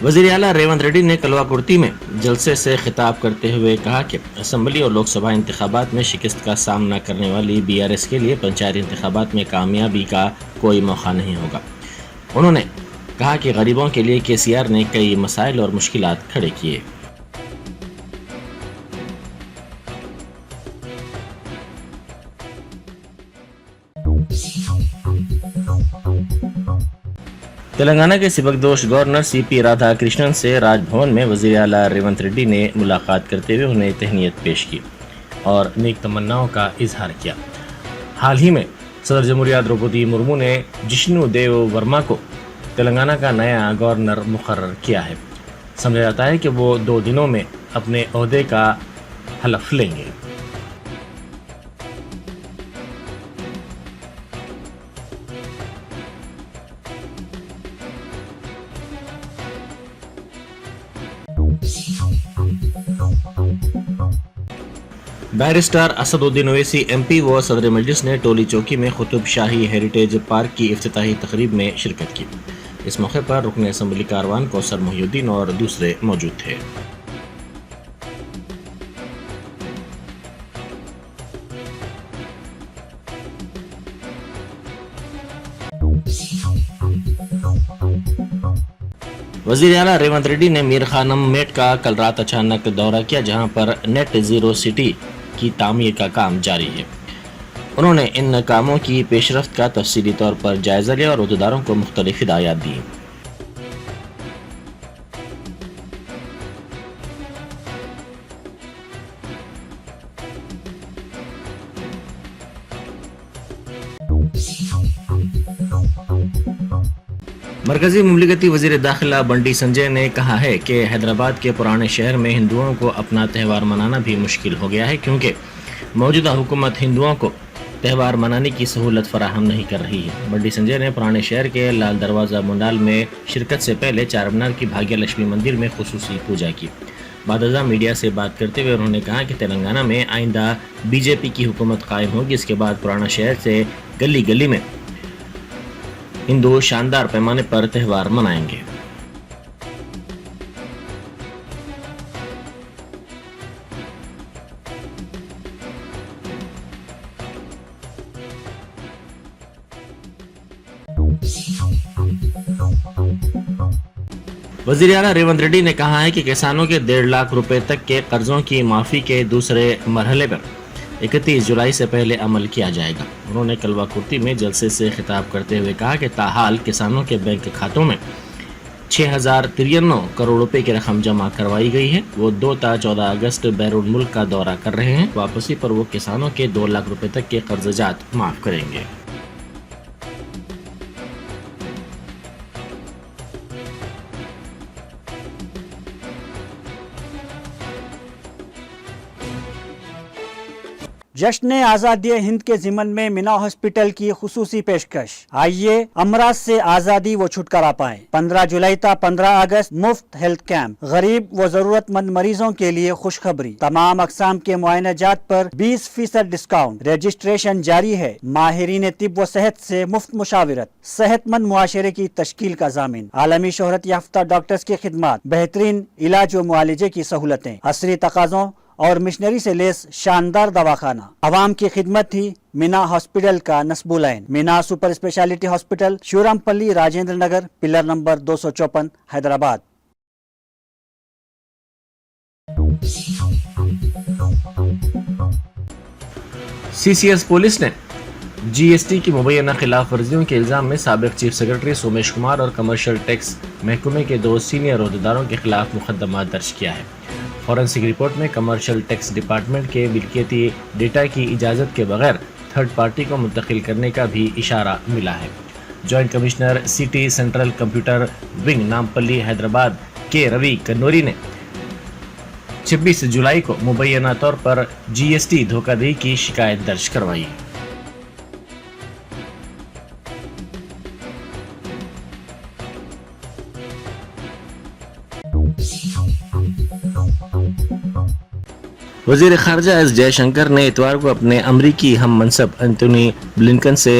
वज़ीर आला रेवंत रेड्डी ने कलवाकुर्ती में जलसे से खिताब करते हुए कहा कि असम्बली और लोकसभा इंतखाबात में शिकस्त का सामना करने वाली BRS के लिए पंचायती इंतखाबात में कामयाबी का कोई मौका नहीं होगा। उन्होंने कहा कि गरीबों के लिए KCR ने कई मसाइल और मुश्किलात खड़े किए। तेलंगाना के सिबकदोश गवर्नर CP राधाकृष्णन से राजभवन में वज़ीर आला रेवंत रेड्डी ने मुलाकात करते हुए उन्हें तहनीत पेश की और नेक तमन्नाओं का इजहार किया। हाल ही में सदर जमहूरिया द्रौपदी मुर्मू ने जिष्णु देव वर्मा को तेलंगाना का नया गवर्नर मुकर्रर किया है। समझा जाता है कि वो 2 दिनों में अपने ओहदे का हलफ लेंगे। बैरिस्टर असदुद्दीन ओवैसी MP व सदर मजलिस ने टोली चौकी में कुतुब शाही हेरिटेज पार्क की इफ्तिताही तकरीब में शिरकत की। इस मौके पर रुकन असम्बली कारवान कौसर मोहिउद्दीन और दूसरे मौजूद थे। वज़ीर आला रेवंत रेड्डी ने मीर खानम मेट का कल रात अचानक दौरा किया, जहां पर नेट ज़ीरो सिटी की तामीर का काम जारी है। उन्होंने इन कामों की पेशरफ्त का तफसीली तौर पर जायजा लिया और उहदेदारों को मुख्तलिफ हिदायत दी। मरकजी मुमलिकती वज़ीर दाखिला बंडी संजय ने कहा है कि हैदराबाद के पुराने शहर में हिंदुओं को अपना त्यौहार मनाना भी मुश्किल हो गया है, क्योंकि मौजूदा हुकूमत हिंदुओं को त्यौहार मनाने की सहूलत फराहम नहीं कर रही है। बंडी संजय ने पुराने शहर के लाल दरवाज़ा मुंडाल में शिरकत से पहले चारमीनार की भाग्य लक्ष्मी मंदिर में खुसूसी पूजा की। बाद मीडिया से बात करते हुए उन्होंने कहा कि तेलंगाना में आइंदा BJP की हुकूमत कायम होगी। इसके बाद पुराना शहर से गली गली में हिंदू शानदार पैमाने पर त्यौहार मनाएंगे। वज़ीर आला रेवंत रेड्डी ने कहा है कि किसानों के 1.5 लाख रुपए तक के कर्जों की माफी के दूसरे मरहले पर 31 जुलाई से पहले अमल किया जाएगा। उन्होंने कलवाकुर्ती में जलसे से खिताब करते हुए कहा कि ताहाल किसानों के बैंक खातों में 6093 करोड़ रुपए की रकम जमा करवाई गई है। वो 2 ता 14 अगस्त बैरून मुल्क का दौरा कर रहे हैं। वापसी पर वो किसानों के 2 लाख रुपए तक के कर्जजात माफ करेंगे। जश्न आज़ादी हिंद के ज़िमन में मीना हॉस्पिटल की खुसूसी पेशकश। आइए अमराज से आज़ादी व छुटकारा पाएं। 15 जुलाई ta 15 अगस्त मुफ्त हेल्थ कैंप। गरीब व जरूरतमंद मरीजों के लिए खुशखबरी। तमाम अकसाम के मुआयनाजात पर 20% डिस्काउंट। रजिस्ट्रेशन जारी है। माहिरीन तिब व सेहत से मुफ्त मुशावरत। सेहतमंद मुआशरे की तश्कील का जामिन। आलमी शोहरत याफ्ता डॉक्टर्स की खिदमत। बेहतरीन इलाज व मुआलजे की सहूलतें। असरी तकाज़ों और मिशनरी से लेस शानदार दवाखाना। आवाम की खिदमत थी मीना हॉस्पिटल का नस्बुलैन। Meena super speciality hospital, Shivarampally, Rajendra Nagar, pillar number 254, Hyderabad. CCS police ने GST की मुबैना खिलाफ वर्जियों के इल्जाम में साबिक चीफ सेक्रेटरी सोमेश कुमार और कमर्शियल टैक्स महकमे के 2 सीनियर ओहदेदारों के खिलाफ मुकदमा दर्ज किया है। फॉरेंसिक रिपोर्ट में कमर्शियल टैक्स डिपार्टमेंट के मिल्कियती डेटा की इजाज़त के बगैर थर्ड पार्टी को मुंतकिल करने का भी इशारा मिला है। Joint commissioner city central computer wing Nampally Hyderabad के रवि कन्नौरी ने 26 जुलाई को मुबैना तौर पर GST धोखाधड़ी की शिकायत दर्ज करवाई। वज़ीर ख़ारजा एस जयशंकर ने इतवार को अपने अमरीकी हम मनसब एंथोनी ब्लिंकन से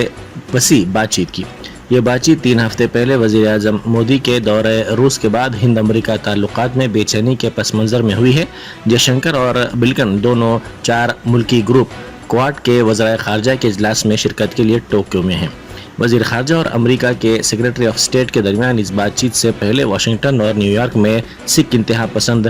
वसी बातचीत की। یہ بات چیت 3 ہفتے پہلے وزیر اعظم مودی کے دورہ روس کے بعد ہند امریکہ تعلقات میں بے چینی کے پس منظر میں ہوئی ہے۔ جے شنکر اور بلکن دونوں 4 ملکی گروپ کوارڈ کے وزرائے خارجہ کے اجلاس میں شرکت کے لیے ٹوکیو میں ہیں۔ وزیر خارجہ اور امریکہ کے سیکریٹری آف اسٹیٹ کے درمیان اس بات چیت سے پہلے واشنگٹن اور نیو یارک میں سکھ انتہا پسند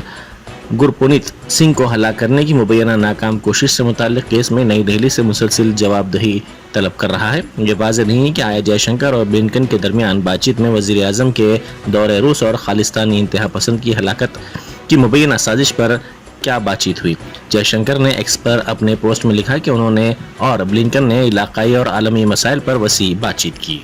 گرپونیت سنگھ کو ہلاک کرنے کی مبینہ ناکام کوشش سے متعلق کیس میں نئی دہلی سے مسلسل جواب دہی طلب کر رہا ہے۔ یہ واضح نہیں ہے کہ آیا جے شنکر اور بلنکن کے درمیان بات چیت میں وزیر اعظم کے دورہ روس اور خالصتانی انتہا پسند کی ہلاکت کی مبینہ سازش پر کیا بات چیت ہوئی۔ جے شنکر نے ایکس پر اپنے پوسٹ میں لکھا کہ انہوں نے اور بلنکن نے علاقائی اور عالمی مسائل پر وسیع بات چیت کی۔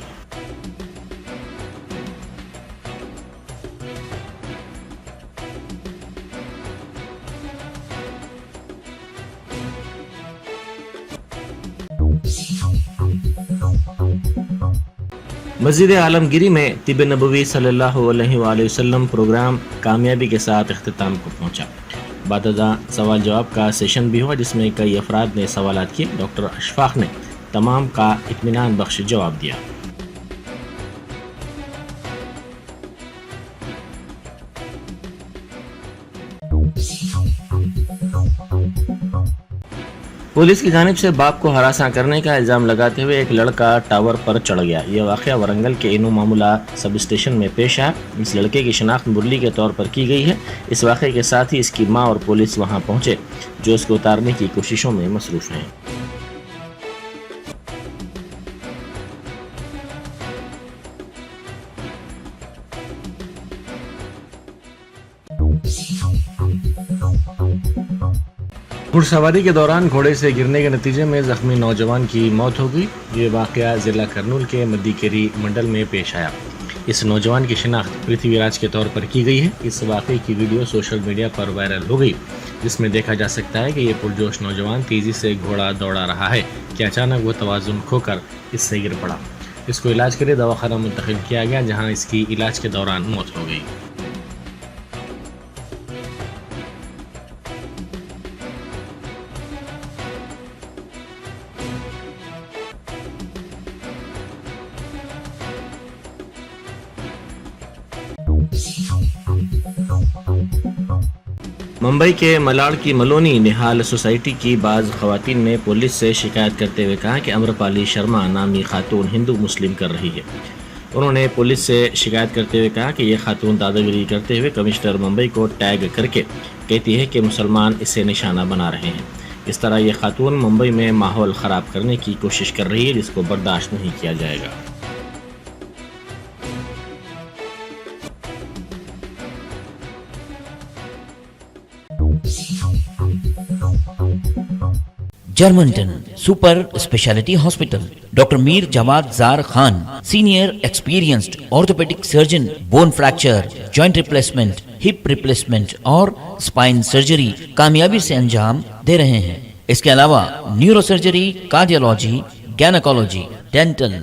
مسجد عالمگیری میں طب نبوی صلی اللہ علیہ وآلہ وسلم پروگرام کامیابی کے ساتھ اختتام کو پہنچا۔ بعد ازاں سوال جواب کا سیشن بھی ہوا جس میں کئی افراد نے سوالات کیے۔ ڈاکٹر اشفاق نے تمام کا اطمینان بخش جواب دیا۔ پولیس کی جانب سے باپ کو ہراساں کرنے کا الزام لگاتے ہوئے ایک لڑکا ٹاور پر چڑھ گیا۔ یہ واقعہ ورنگل کے اینو معاملہ سب اسٹیشن میں پیش آیا۔ اس لڑکے کی شناخت مرلی کے طور پر کی گئی ہے۔ اس واقعے کے ساتھ ہی اس کی ماں اور پولیس وہاں پہنچے جو اس کو اتارنے کی کوششوں میں مصروف ہیں۔ گھڑ سواری کے دوران گھوڑے سے گرنے کے نتیجے میں زخمی نوجوان کی موت ہو گئی۔ یہ واقعہ ضلع کرنول کے مدیکیری منڈل میں پیش آیا۔ اس نوجوان کی شناخت پرتھوی راج کے طور پر کی گئی ہے۔ اس واقعے کی ویڈیو سوشل میڈیا پر وائرل ہو گئی جس میں دیکھا جا سکتا ہے کہ یہ پرجوش نوجوان تیزی سے گھوڑا دوڑا رہا ہے کہ اچانک وہ توازن کھو کر اس سے گر پڑا۔ اس کو علاج کے لیے دواخانہ منتقل کیا گیا جہاں اس کی علاج کے دوران موت ہو گئی۔ ممبئی کے ملاڈ کی ملونی نہال سوسائٹی کی بعض خواتین نے پولیس سے شکایت کرتے ہوئے کہا کہ امرپالی شرما نامی خاتون ہندو مسلم کر رہی ہے۔ انہوں نے پولیس سے شکایت کرتے ہوئے کہا کہ یہ خاتون دادا گیری کرتے ہوئے کمشنر ممبئی کو ٹیگ کر کے کہتی ہے کہ مسلمان اسے نشانہ بنا رہے ہیں۔ اس طرح یہ خاتون ممبئی میں ماحول خراب کرنے کی کوشش کر رہی ہے جس کو برداشت نہیں کیا جائے گا۔ جرمنٹن super speciality hospital doctor Mir Jawad Zar Khan senior experienced orthopaedic surgeon bone fracture joint replacement hip replacement اور اسپائن سرجری کامیابی سے انجام دے رہے ہیں۔ اس کے علاوہ neuro surgery, cardiology, gynaecology, dental,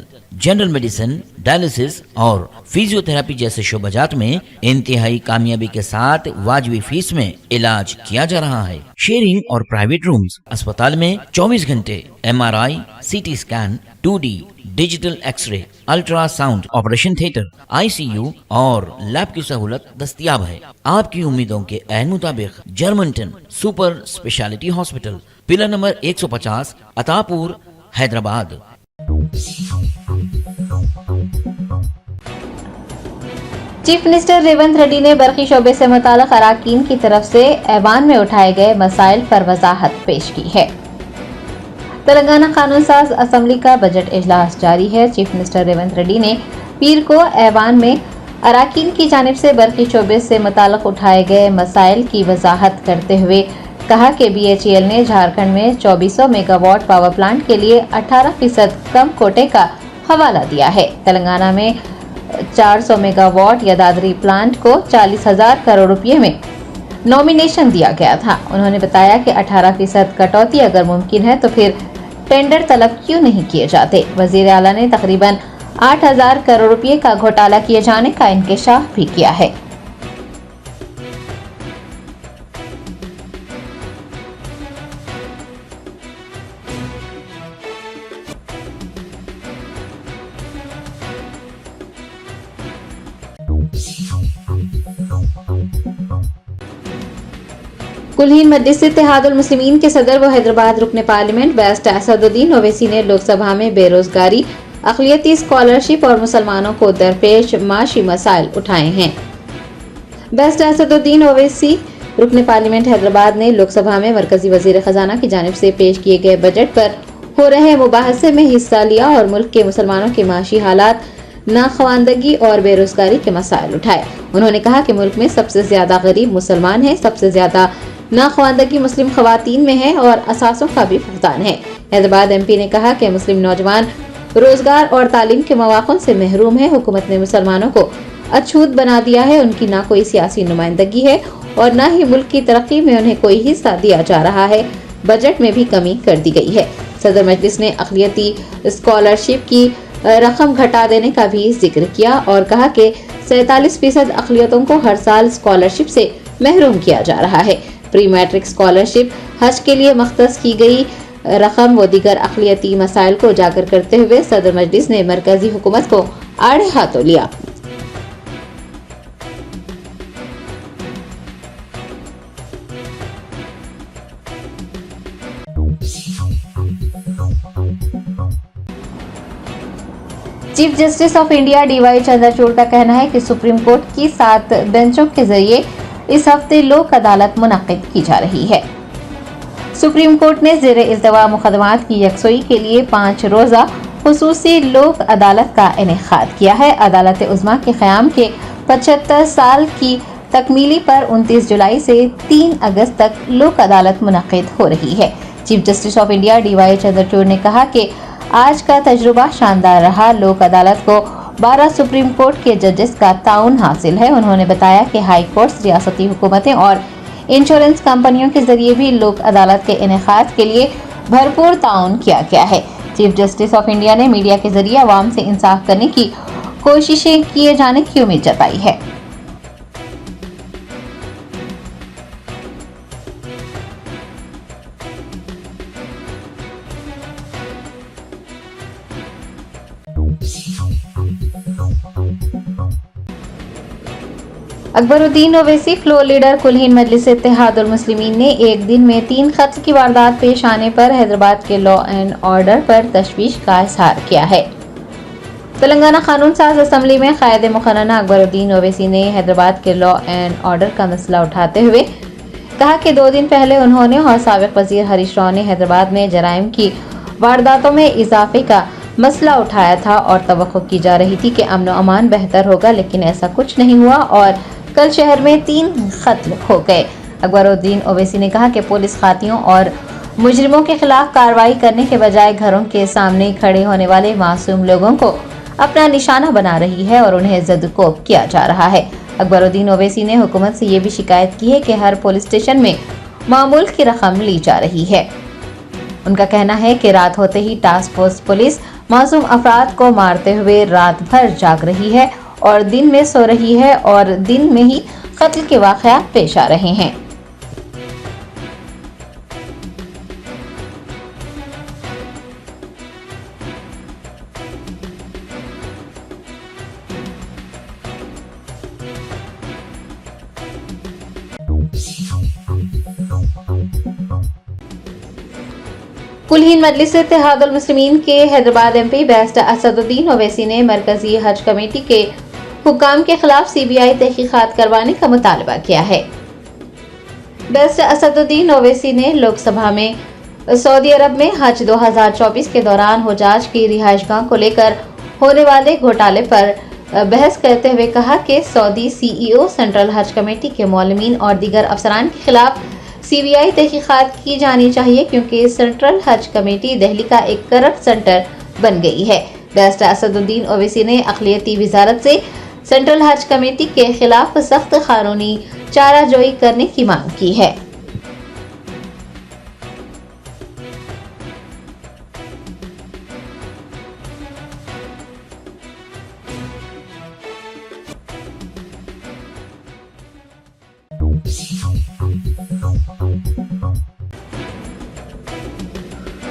general medicine, dialysis اور فزیو تھراپی جیسے شعبات میں انتہائی کامیابی کے ساتھ واجبی فیس میں علاج کیا جا رہا ہے۔ شیئرنگ اور پرائیویٹ رومز، اسپتال میں 24 گھنٹے M R I, C T scan, 2D digital X ray, ultrasound, operation theatre, I C U اور لیب کی سہولت دستیاب ہے۔ آپ کی امیدوں کے عین مطابق Germanten super speciality hospital, pillar number 150، Attapur, Hyderabad. Chief minister Revanth Reddy نے برقی شعبے سے متعلق اراکین کی طرف سے ایوان میں اٹھائے گئے مسائل پر وضاحت پیش کی ہے۔ تلنگانہ قانون ساز اسمبلی کا بجٹ اجلاس جاری ہے۔ چیف منسٹر ریونت ریڈی نے پیر کو ایوان میں اراکین کی جانب سے برقی شعبے سے متعلق اٹھائے گئے مسائل کی وضاحت کرتے ہوئے کہا کہ بی ایچ ای ایل نے جھارکھنڈ میں 2400 میگا واٹ پاور پلانٹ کے لیے 18% کم کوٹے کا حوالہ دیا ہے۔ تلنگانہ میں 400 میگا واٹ یدادری پلانٹ کو 40,000 کروڑ روپے میں نومینیشن دیا گیا تھا۔ انہوں نے بتایا کہ 18% کٹوتی اگر ممکن ہے تو پھر ٹینڈر طلب کیوں نہیں کیے جاتے۔ وزیر اعلیٰ نے تقریباً 8,000 کروڑ روپے کا گھوٹالہ کیے جانے کا انکشاف بھی کیا ہے۔ कुल्हीन मजलिस इत्तेहादुल मुस्लिमीन के सदर व हैदराबाद रुकन पार्लियामेंट बैरिस्टर असदुद्दीन ओवैसी ने लोकसभा में बेरोजगारी, अक़लियती स्कॉलरशिप और मुसलमानों को दरपेश माशी मसाइल उठाए हैं। बैरिस्टर असदुद्दीन ओवैसी रुकन पार्लियामेंट हैदराबाद ने लोकसभा में मरकजी वजीर खजाना की जानिब से पेश किए गए बजट पर हो रहे मुबाहसे में हिस्सा लिया और मुल्क के मुसलमानों के माशी हालात, नाखवानदगी और बेरोजगारी के मसाइल उठाए। उन्होंने कहा कि मुल्क में सबसे ज्यादा गरीब मुसलमान हैं, सबसे ज्यादा नाखवानदगी मुस्लिम खवातीन में है और असासों का भी फुकदान है। हैदराबाद MP ने कहा कि मुस्लिम नौजवान रोजगार और तालीम के मौक़ों से महरूम है। हुकूमत ने मुसलमानों को अछूत बना दिया है, उनकी ना कोई सियासी नुमाइंदगी है और न ही मुल्क की तरक्की में उन्हें कोई हिस्सा दिया जा रहा है। बजट में भी कमी कर दी गई है। सदर मजलिस ने अक़लियती स्कॉलरशिप की रकम घटा देने का भी जिक्र किया और कहा कि 47% अक़लियतों को हर साल स्कॉलरशिप से महरूम किया जा रहा है। प्री मैट्रिक स्कॉलरशिप, हज के लिए मख्तस की गई रकम व दीगर अक़लियती मसाइल को उजागर करते हुए सदर मजलिस ने मरकजी हुकूमत को आड़े हाथों लिया। Chief justice of India DY Chandrachud का कहना है कि सुप्रीम कोर्ट की 7 बेंचों के जरिए इस हफ्ते लोक अदालत मुनक्किद की जा रही है। सुप्रीम कोर्ट ने ज़ेर इल्तवा मुकदमात की यकसोई के लिए 5 रोज़ा खुसूसी लोक अदालत का इनेकाद किया है। अदालत उज़्मा के क़याम के 75 साल की तकमीली पर 29 जुलाई से 3 अगस्त तक लोक अदालत मुनक्किद हो रही है। Chief justice of India DY Chandrachud ने कहा कि आज का तजुर्बा शानदार रहा। लोक अदालत को 12 सुप्रीम कोर्ट के जजेस का ताउन हासिल है। उन्होंने बताया कि हाई कोर्ट्स, रियासती हुकूमतें और इंश्योरेंस कंपनियों के जरिए भी लोक अदालत के इनेकाद के लिए भरपूर ताउन किया गया है। चीफ जस्टिस ऑफ इंडिया ने मीडिया के जरिए आवाम से इंसाफ करने की कोशिशें किए जाने की उम्मीद जताई है। अकबरुद्दीन ओवैसी फ्लोर लीडर कुल्हीन मजलिस इत्तेहादुल मुस्लिमीन ने एक दिन में 3 कत्ल की वारदात पेश आने पर हैदराबाद के लॉ एंड ऑर्डर पर तशवीश का इजहार किया है। तेलंगाना कानून साज असम्बली में कायद मुकर्ररा अकबरुद्दीन ओवैसी ने हैदराबाद के लॉ एंड ऑर्डर का मसला उठाते हुए कहा कि 2 दिन पहले उन्होंने और साबिक वजीर हरीश राव ने हैदराबाद में जराइम की वारदातों में इजाफे का मसला उठाया था और तवक्को की जा रही थी कि अमन व अमान बेहतर होगा, लेकिन ऐसा कुछ नहीं हुआ और कल शहर में 3 कत्ल हो गए। अकबरुद्दीन ओवैसी ने कहा कि पुलिस खातियों और मुजरिमों के खिलाफ कार्रवाई करने के बजाय घरों के सामने खड़े होने वाले मासूम लोगों को अपना निशाना बना रही है और उन्हें ज़द-ओ-कोब किया जा रहा है। अकबरुद्दीन ओवैसी ने हुकूमत से ये भी शिकायत की है कि हर पुलिस स्टेशन में मामूल की रकम ली जा रही है। उनका कहना है कि रात होते ही टास्क फोर्स पुलिस मासूम अफराद को मारते हुए रात भर जाग रही है और दिन में सो रही है और दिन में ही कत्ल के वाक़यात पेश आ रहे हैं। कुल्हीन मजलिस इत्तेहादुल मुस्लिमीन के हैदराबाद MP बैरिस्टर असदुद्दीन ओवैसी ने मरकजी हज कमेटी के हुक्काम के खिलाफ CBI तहकीकात करवाने का मुतालबा किया है। बैरिस्टर असदुद्दीन ओवैसी ने लोकसभा में सऊदी अरब में हज 2024 के दौरान हुजाज की रिहाइशगाह को लेकर होने वाले घोटाले पर बहस करते हुए कहा कि सऊदी CEO, सेंट्रल हज कमेटी के मौलमीन और दीगर अफसरान के खिलाफ CBI तहकीकात की जानी चाहिए क्योंकि सेंट्रल हज कमेटी दिल्ली का एक करप्ट सेंटर बन गई है। बैरिस्टर असदुद्दीन ओवैसी ने अक़लियती वजारत से सेंट्रल हज कमेटी के खिलाफ सख्त कानूनी चाराजोई करने की मांग की है।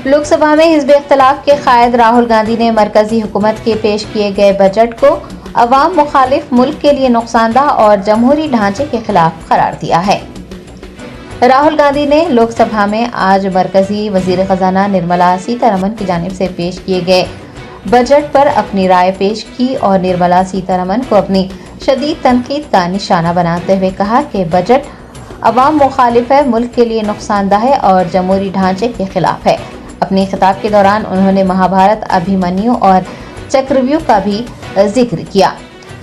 लोकसभा में हिज़्ब इख्तिलाफ के कायद राहुल गांधी ने मरकजी हुकूमत के पेश किए गए बजट को عوام مخالف ملک کے لیے نقصان دہ اور جمہوری ڈھانچے کے خلاف قرار دیا ہے۔ راہل گاندھی نے لوک سبھا میں آج مرکزی وزیر خزانہ نرملا سیتارمن کی جانب سے پیش کیے گئے بجٹ پر اپنی رائے پیش کی اور نرملا سیتارمن کو اپنی شدید تنقید کا نشانہ بناتے ہوئے کہا کہ بجٹ عوام مخالف ہے، ملک کے لیے نقصان دہ ہے اور جمہوری ڈھانچے کے خلاف ہے۔ اپنے خطاب کے دوران انہوں نے مہابھارت، ابھیمنیو اور چکرویو کا بھی ذکر کیا۔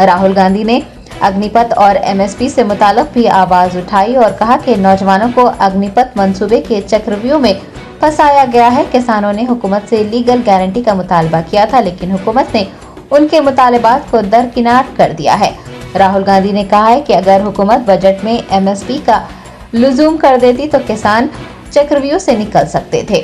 راہل گاندھی نے اگنی پتھ اور MSP سے متعلق بھی آواز اٹھائی اور کہا کہ نوجوانوں کو اگنی پتھ منصوبے کے چکرویو میں پھنسایا گیا ہے۔ کسانوں نے حکومت سے لیگل گارنٹی کا مطالبہ کیا تھا، لیکن حکومت نے ان کے مطالبات کو درکنار کر دیا ہے۔ راہل گاندھی نے کہا ہے کہ اگر حکومت بجٹ میں MSP کا لزوم کر دیتی تو کسان چکرویو سے نکل سکتے تھے۔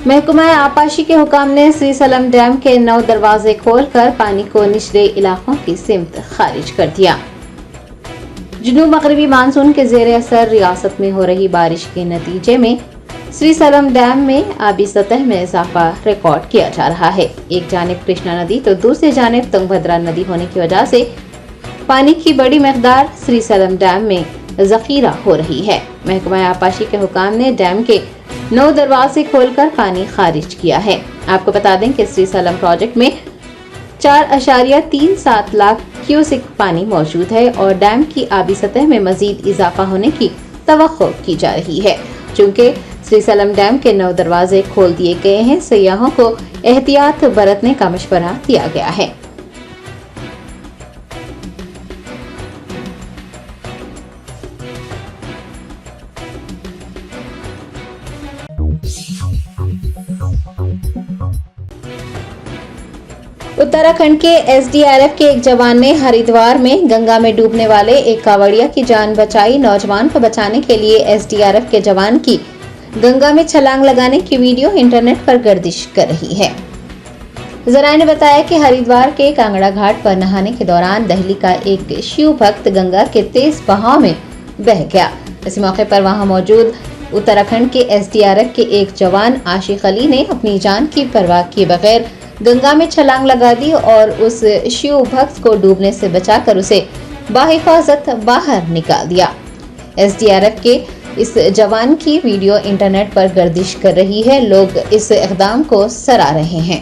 محکمہ آبپاشی کے حکام نے سری سلم ڈیم کے 9 دروازے کھول کر پانی کو نچلے علاقوں کی سمت خارج کر دیا۔ جنوب مغربی مانسون کے زیر اثر ریاست میں ہو رہی بارش کے نتیجے میں سری سلم ڈیم میں آبی سطح میں اضافہ ریکارڈ کیا جا رہا ہے۔ ایک جانب کرشنا ندی تو دوسری جانب تنگبھدرا ندی ہونے کی وجہ سے پانی کی بڑی مقدار سری سلم ڈیم میں ذخیرہ ہو رہی ہے۔ محکمہ آبپاشی کے حکام نے ڈیم کے 9 دروازے کھول کر پانی خارج کیا ہے۔ آپ کو بتا دیں کہ سری سلم پروجیکٹ میں 4.37 لاکھ کیوسک پانی موجود ہے اور ڈیم کی آبی سطح میں مزید اضافہ ہونے کی توقع کی جا رہی ہے۔ چونکہ سری سلم ڈیم کے 9 دروازے کھول دیے گئے ہیں، سیاحوں کو احتیاط برتنے کا مشورہ دیا گیا ہے۔ اتراکھنڈ کے SDRF کے ایک جوان نے ہریدوار میں گنگا میں ڈوبنے والے ایک کاوڑیا کی جان بچائی۔ نوجوان کو بچانے کے لیے SDRF کے جوان کی گنگا میں چھلانگ لگانے کی ویڈیو انٹرنیٹ پر گردش کر رہی ہے۔ ذرائع نے بتایا کہ ہریدوار کے کانگڑا گھاٹ پر نہانے کے دوران دہلی کا ایک شیو بھکت گنگا کے تیز بہاؤ میں بہہ گیا۔ اس موقع پر وہاں موجود اتراکھنڈ کے SDRF کے ایک جوان عاشق علی نے اپنی جان کی پرواہ کیے بغیر گنگا میں چھلانگ لگا دی اور اس شیو بھکت کو ڈوبنے سے بچا کر اسے بحفاظت باہر نکال دیا۔ SDRF کے اس جوان کی ویڈیو انٹرنیٹ پر گردش کر رہی ہے۔ لوگ اس اقدام کو سراہ رہے ہیں۔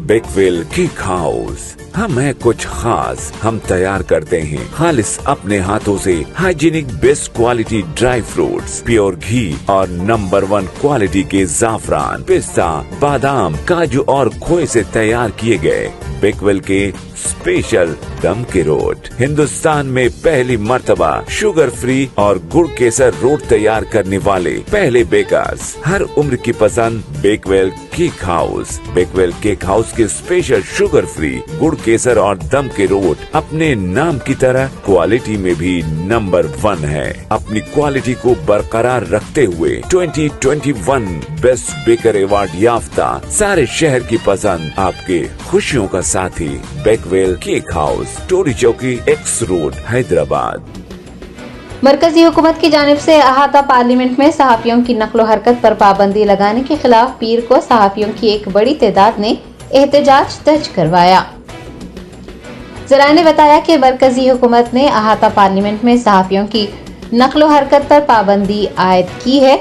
بیکویل کیک ہاؤس، ہم ہیں کچھ خاص، ہم تیار کرتے ہیں خالص اپنے ہاتھوں سے hygienic best quality dry fruits, pure گھی اور نمبر 1 کوالٹی کے زعفران، پستہ، بادام، کاجو اور کھوئے سے تیار کیے گئے بیکویل کے اسپیشل دم کے روٹ۔ ہندوستان میں پہلی مرتبہ شوگر فری اور گڑ کیسر روٹ تیار کرنے والے پہلے بیکرز، ہر عمر کی پسند بیکویل کیک ہاؤس۔ بیکویل کیک ہاؤس کے اسپیشل شوگر فری گڑ کیسر اور دم کے روٹ اپنے نام کی طرح کوالٹی میں بھی نمبر 1 ہے۔ اپنی کوالٹی کو برقرار رکھتے ہوئے 2021 بیسٹ بیکر ایوارڈ یافتہ سارے شہر کی پسند، آپ کے خوشیوں کا ساتھی بیکویل کیک ہاؤس، ٹوری چوکی، ایکس روڈ، حیدرآباد۔ مرکزی حکومت کی جانب سے احاطہ پارلیمنٹ میں صحافیوں کی نقل و حرکت پر پابندی لگانے کے خلاف پیر کو صحافیوں کی ایک بڑی تعداد نے احتجاج درج کروایا۔ ذرائع نے بتایا کہ مرکزی حکومت نے احاطہ پارلیمنٹ میں صحافیوں کی نقل و حرکت پر پابندی عائد کی ہے۔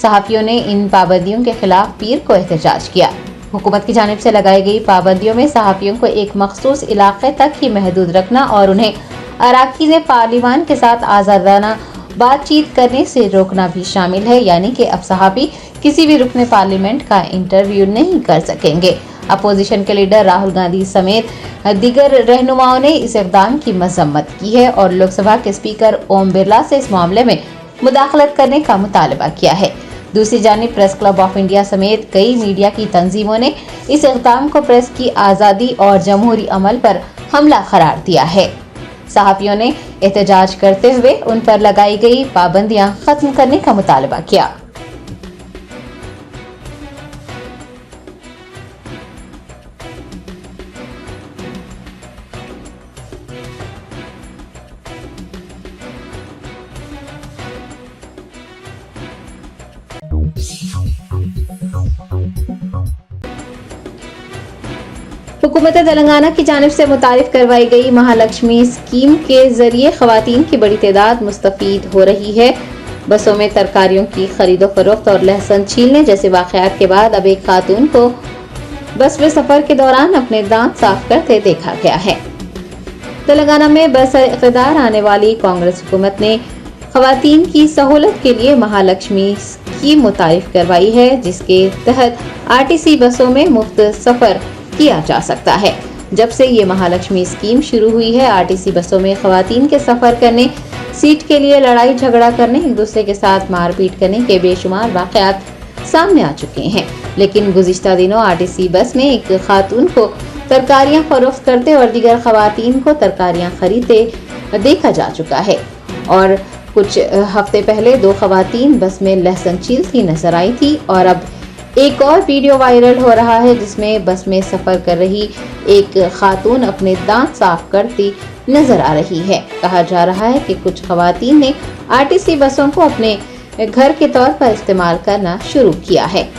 صحافیوں نے ان پابندیوں کے خلاف پیر کو احتجاج کیا۔ حکومت کی جانب سے لگائی گئی پابندیوں میں صحافیوں کو ایک مخصوص علاقے تک ہی محدود رکھنا اور انہیں اراکین پارلیمان کے ساتھ آزادانہ بات چیت کرنے سے روکنا بھی شامل ہے، یعنی کہ اب صحافی کسی بھی رکن پارلیمنٹ کا انٹرویو نہیں کر سکیں گے۔ اپوزیشن کے لیڈر راہل گاندھی سمیت دیگر رہنماؤں نے اس اقدام کی مذمت کی ہے اور لوک سبھا کے اسپیکر اوم برلا سے اس معاملے میں مداخلت کرنے کا مطالبہ کیا ہے۔ दूसरी जानिब प्रेस क्लब ऑफ इंडिया समेत कई मीडिया की तंजीमों ने इस इक़दाम को प्रेस की आज़ादी और जमहूरी अमल पर हमला करार दिया है। सहाफ़ियों ने एहतजाज करते हुए उन पर लगाई गई पाबंदियां खत्म करने का मुतालबा किया। हुकूमत तेलंगाना की जानिब से मुतारिफ करवाई गई महालक्ष्मी स्कीम के जरिए खवातीन की बड़ी तादाद मुस्तफीद हो रही है। बसों में तरकारियों की खरीदो फरोख्त और लहसुन छीलने जैसे वाक़यात के बाद अब एक खातून को बस में सफर के दौरान अपने दांत साफ करते देखा गया है। तेलंगाना में बरइख्तियार आने वाली कांग्रेस हुकूमत ने खवातीन की सहूलत के लिए महालक्ष्मी स्कीम मुतारिफ करवाई है, जिसके तहत आरटीसी बसों में मुफ्त सफर किया जा सकता है। जब से ये महालक्ष्मी स्कीम शुरू हुई है, आरटीसी बसों में खवातीन के सफर करने, सीट के लिए लड़ाई झगड़ा करने, एक दूसरे के साथ मारपीट करने के बेशुमार वाक़यात सामने आ चुके हैं। लेकिन गुज़िश्ता दिनों आरटीसी बस में एक खातून को तरकारियां फरोख्त करते और दीगर खवातीन को तरकारियां खरीदते देखा जा चुका है। और कुछ हफ्ते पहले 2 खवातीन बस में लहसुन छीलती नजर आई थी और अब एक और वीडियो वायरल हो रहा है, जिसमें बस में सफर कर रही एक खातून अपने दांत साफ करती नजर आ रही है। कहा जा रहा है कि कुछ खवातीन ने आरटीसी बसों को अपने घर के तौर पर इस्तेमाल करना शुरू किया है।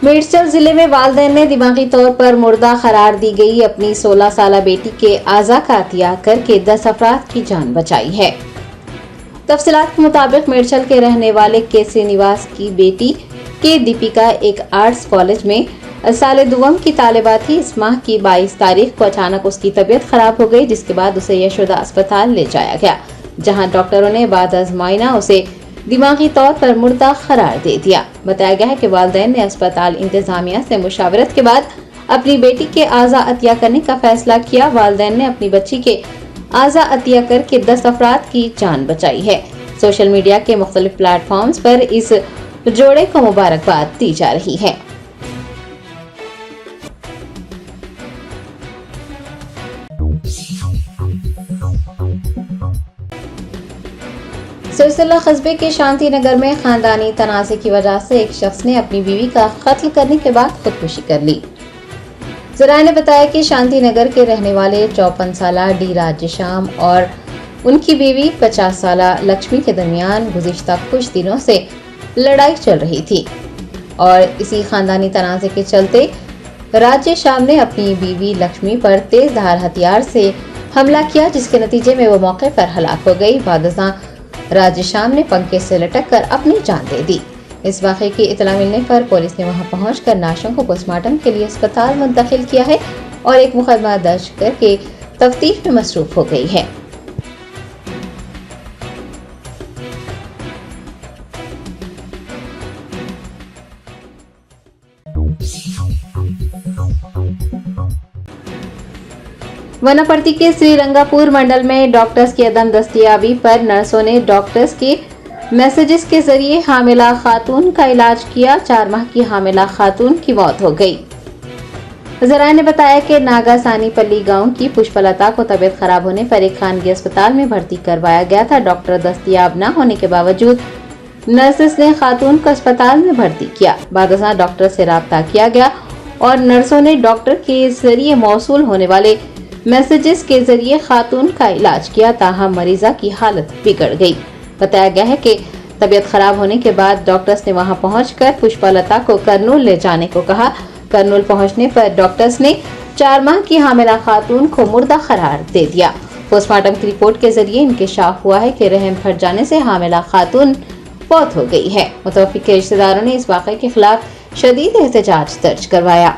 मेडचल जिले में वालिदैन ने दिमागी तौर पर मुर्दा करार दी गई अपनी 16 साला बेटी के आज़ा का अतिया करके 10 अफराद की जान बचाई है। तफसीलात के मुताबिक मेडचल के रहने वाले के श्रीनिवास की बेटी के दीपिका एक आर्ट्स कॉलेज में साल दुवम की तालिबा थी। इस माह की 22 तारीख को अचानक उसकी तबीयत खराब हो गई, जिसके बाद उसे यशोदा अस्पताल ले जाया गया, जहां डॉक्टरों ने बाद आज़माइना उसे दिमागी तौर पर मुर्दा करार दे दिया। बताया गया है कि वालिदैन ने अस्पताल इंतजामिया से मुशावरत के बाद अपनी बेटी के आज़ा अतिया करने का फैसला किया। वालिदैन ने अपनी बच्ची के आज़ा अतिया करके 10 अफराद की जान बचाई है। सोशल मीडिया के मुख्तलिफ प्लेटफॉर्म्स पर इस जोड़े को मुबारकबाद दी जा रही है। सिलसिला कस्बे के शांति नगर में खानदानी तनाज़े की वजह से एक शख्स ने अपनी बीवी का कत्ल करने के बाद खुदकुशी कर ली। ज़राए ने बताया कि शांति नगर के रहने वाले 54 साला डी राजेश्याम और उनकी बीवी 50 साला लक्ष्मी के दरमियान गुज़िश्ता कुछ दिनों से लड़ाई चल रही थी और इसी खानदानी तनाज़े के चलते राजेश्याम ने अपनी बीवी लक्ष्मी पर तेज धार हथियार से हमला किया, जिसके नतीजे में वो मौके पर हलाक हो गई। बादशाह राजेश्याम ने पंखे से लटक कर अपनी जान दे दी। इस वाक़े की इतला मिलने पर पुलिस ने वहां पहुंचकर नाशों को पोस्टमार्टम के लिए अस्पताल मुंतकिल किया है और एक मुकदमा दर्ज करके तफ्तीश में मसरूफ हो गई है। वनापर्ती के श्रीरंगापुर मंडल में डॉक्टर्स की अदम दस्तयाबी पर नर्सों ने डॉक्टर्स के मैसेजेस के जरिए हामिला खातून का इलाज किया। 4 माह की हामिला खातून की मौत हो गई। ज़राए ने बताया कि नागासानीपल्ली गांव की पुष्पलता को तबीयत खराब होने पर एक खानगी अस्पताल में भर्ती करवाया गया था। डॉक्टर दस्तयाब न होने के बावजूद नर्सेस ने खातून को अस्पताल में भर्ती किया। बाद डॉक्टर से राब्ता किया गया और नर्सों ने डॉक्टर के जरिए मौसूल होने वाले मैसेजेस के जरिए खातून का इलाज किया, ताहम मरीजा की हालत बिगड़ गई। बताया गया है कि तबीयत खराब होने के बाद डॉक्टर्स ने वहां पहुंचकर पुष्पलता को करनूल ले जाने को कहा। करनूल पहुंचने पर डॉक्टर्स ने 4 माह की हामिला खातून को मुर्दा करार दे दिया। पोस्टमार्टम की रिपोर्ट के जरिए इंकशाफ हुआ है कि रहम फट जाने से हामिला खातून फौत हो गई है। मुतवफ़्फ़ी के रिश्तेदारों ने इस वाक़े के खिलाफ शदीद एहतजाज दर्ज करवाया।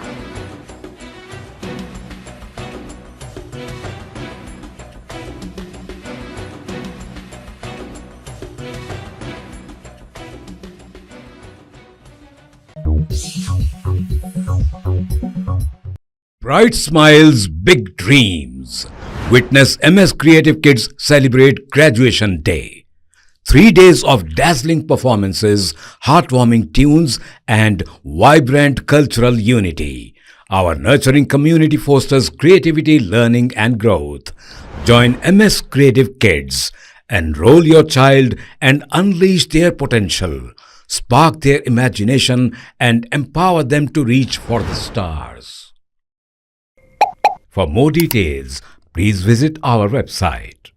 Bright smiles, big dreams. Witness MS Creative Kids celebrate Graduation Day. 3 days of dazzling performances, heartwarming tunes, and vibrant cultural unity. Our nurturing community fosters creativity, learning, and growth. Join MS Creative Kids. Enroll your child and unleash their potential. Spark their imagination and empower them to reach for the stars. For more details, please visit our website.